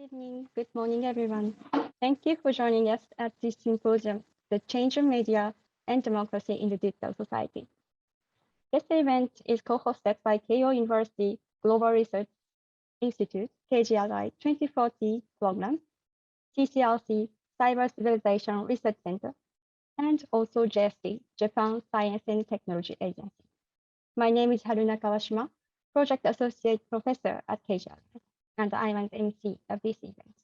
evening, good morning, everyone. Thank you for joining us at this symposium, The Change of Media and Democracy in the Digital Society. This event is co-hosted by Keio University Global Research Institute, KGRI 2040 program, CCRC, Cyber Civilization Research Center, and also JST, Japan Science and Technology Agency. My name is Haruna Kawashima, Project Associate Professor at KGRI, and I am the MC of this event.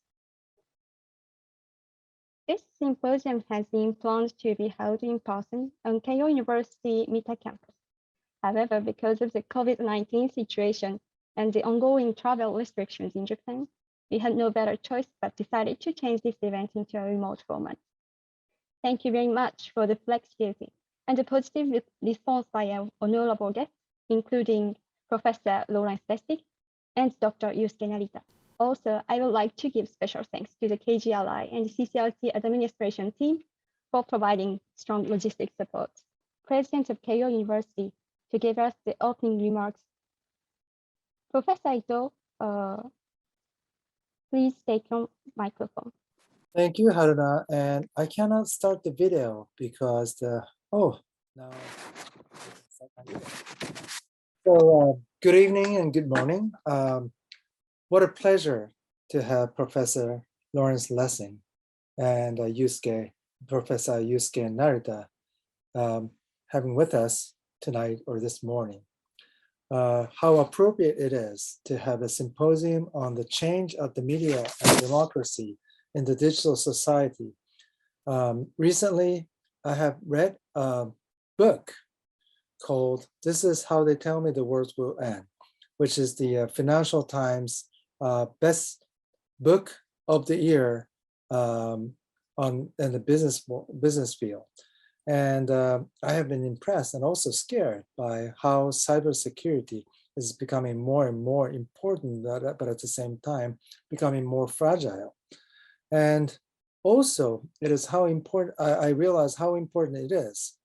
This symposium has been planned to be held in person on Keio University Mita campus. However, because of the COVID-19 situation and the ongoing travel restrictions in Japan, we had no better choice but decided to change this event into a remote format. Thank you very much for the flexibility and the positive response by our honorable guests, including Professor Lawrence Lessig and Dr. Yusuke Narita. Also, I would like to give special thanks to the KGRI and the CCRC administration team for providing strong logistic support. President of Keio University to give us the opening remarks. Professor Ito, please take your microphone. Thank you, Haruna. And I cannot start the video because now. So good evening and good morning. What a pleasure to have Professor Lawrence Lessig and Professor Yusuke Narita having with us tonight or this morning. How appropriate it is to have a symposium on the change of the media and democracy in the digital society. Recently, I have read a book called "This is How They Tell Me the World Will End," which is the Financial Times best book of the year in the business field. And I have been impressed and also scared by how cybersecurity is becoming more and more important, but at the same time, becoming more fragile. And also, it is how important, I realize how important it is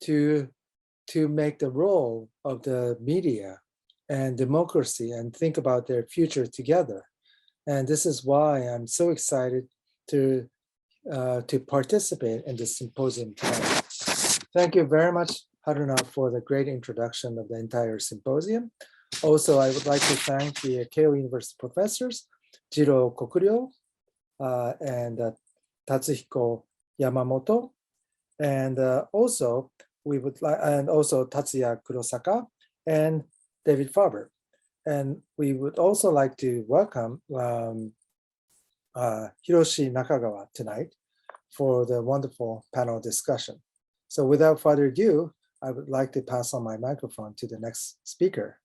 to make the role of the media and democracy and think about their future together. And this is why I'm so excited to participate in this symposium tonight. Thank you very much, Haruna, for the great introduction of the entire symposium. Also, I would like to thank the Keio University professors, Jiro Kokuryo and Tatsuhiko Yamamoto, and also Tatsuya Kurosaka and David Faber. And we would also like to welcome Hiroshi Nakagawa tonight for the wonderful panel discussion. So without further ado, I would like to pass on my microphone to the next speaker.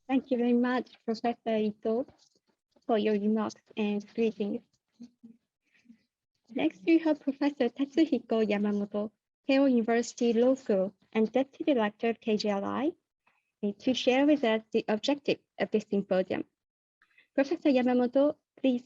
Thank you very much, Professor Ito, for your remarks and greetings. Next, we have Professor Tatsuhiko Yamamoto, Keio University Law School and Deputy Director of KGRI, to share with us the objective of this symposium. Professor Yamamoto, please.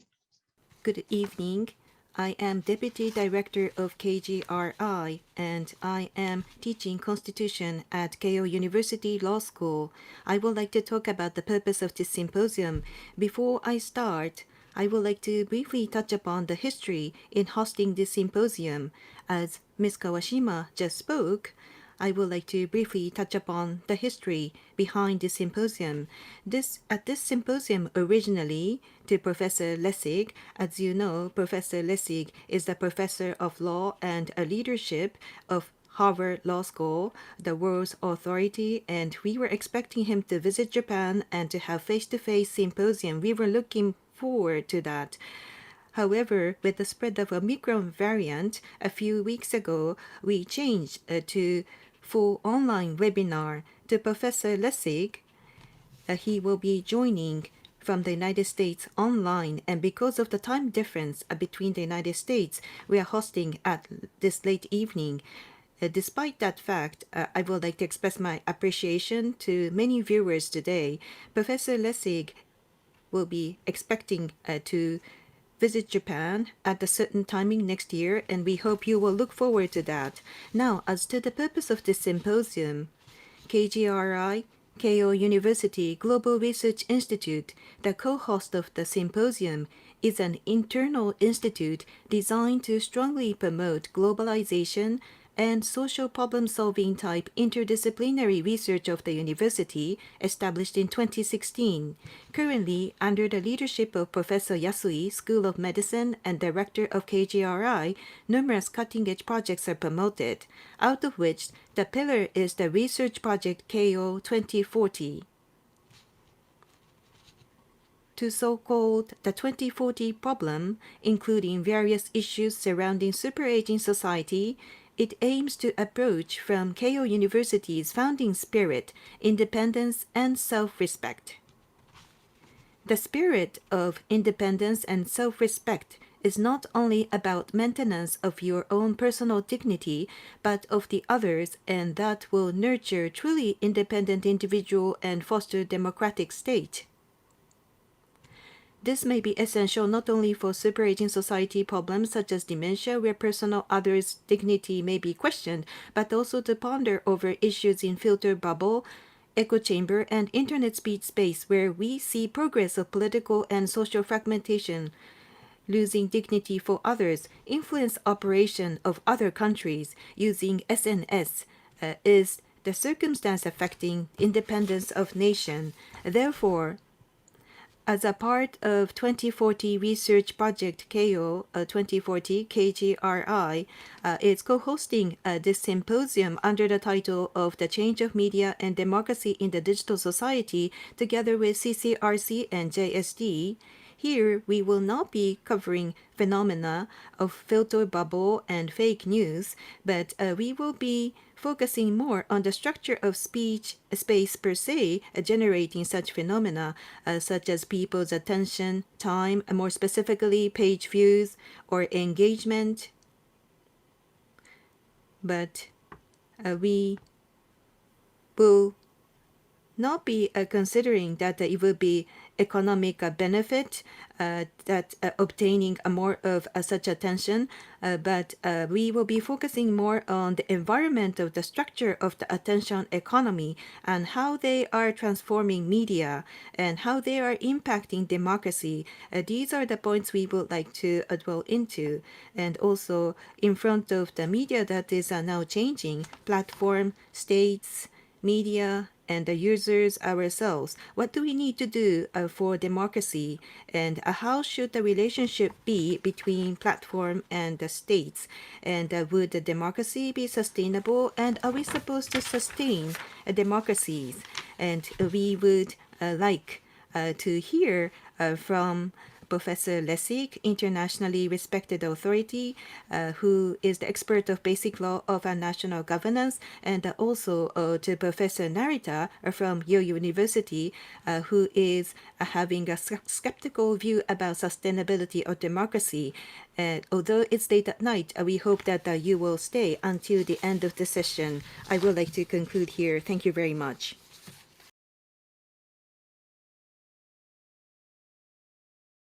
Good evening. I am Deputy Director of KGRI, and I am teaching Constitution at Keio University Law School. I would like to talk about the purpose of this symposium. Before I start, I would like to briefly touch upon the history in hosting this symposium. As Ms. Kawashima just spoke, I would like to briefly touch upon the history behind this symposium. At this symposium originally to Professor Lessig, as you know, Professor Lessig is the professor of law and leadership of Harvard Law School, the world's authority, and we were expecting him to visit Japan and to have face-to-face symposium. We were looking forward to that. However, with the spread of Omicron variant, a few weeks ago, we changed to full online webinar to Professor Lessig. He will be joining from the United States online, and because of the time difference between the United States, we are hosting at this late evening. Despite that fact, I would like to express my appreciation to many viewers today. Professor Lessig will be expecting to visit Japan at a certain timing next year, and we hope you will look forward to that. Now, as to the purpose of this symposium, KGRI, Keio University Global Research Institute, the co-host of the symposium, is an internal institute designed to strongly promote globalization and social problem-solving type interdisciplinary research of the university, established in 2016. Currently, under the leadership of Professor Yasui, School of Medicine and Director of KGRI, numerous cutting-edge projects are promoted, out of which the pillar is the research project KGRI2040. To so-called the 2040 problem, including various issues surrounding superaging society, it aims to approach from Keio University's founding spirit, independence and self-respect. The spirit of independence and self-respect is not only about maintenance of your own personal dignity, but of the others, and that will nurture truly independent individual and foster democratic state. This may be essential not only for superaging society problems such as dementia, where personal others' dignity may be questioned, but also to ponder over issues in filter bubble, echo chamber, and internet speed space, where we see progress of political and social fragmentation, losing dignity for others, influence operation of other countries using SNS is the circumstance affecting independence of nation. Therefore, as a part of 2040 research project Keio 2040 KGRI, is co-hosting this symposium under the title of The Change of Media and Democracy in the Digital Society, together with CCRC and JST. Here, we will not be covering phenomena of filter bubble and fake news, but we will be focusing more on the structure of speech space per se, generating such phenomena such as people's attention, time, and more specifically page views or engagement. But we will not be considering that it will be economic benefit that obtaining more of such attention, but we will be focusing more on the environment of the structure of the attention economy and how they are transforming media and how they are impacting democracy. These are the points we would like to dwell into. And also in front of the media that is now changing, platform, states, media, and the users ourselves. What do we need to do for democracy, and how should the relationship be between platform and the states? And would the democracy be sustainable, and are we supposed to sustain democracies? And we would like to hear from Professor Lessig, internationally respected authority, who is the expert of basic law of national governance, and also to Professor Narita from Yale University, who is having a skeptical view about sustainability of democracy. Although it's late at night, we hope that you will stay until the end of the session. I would like to conclude here. Thank you very much.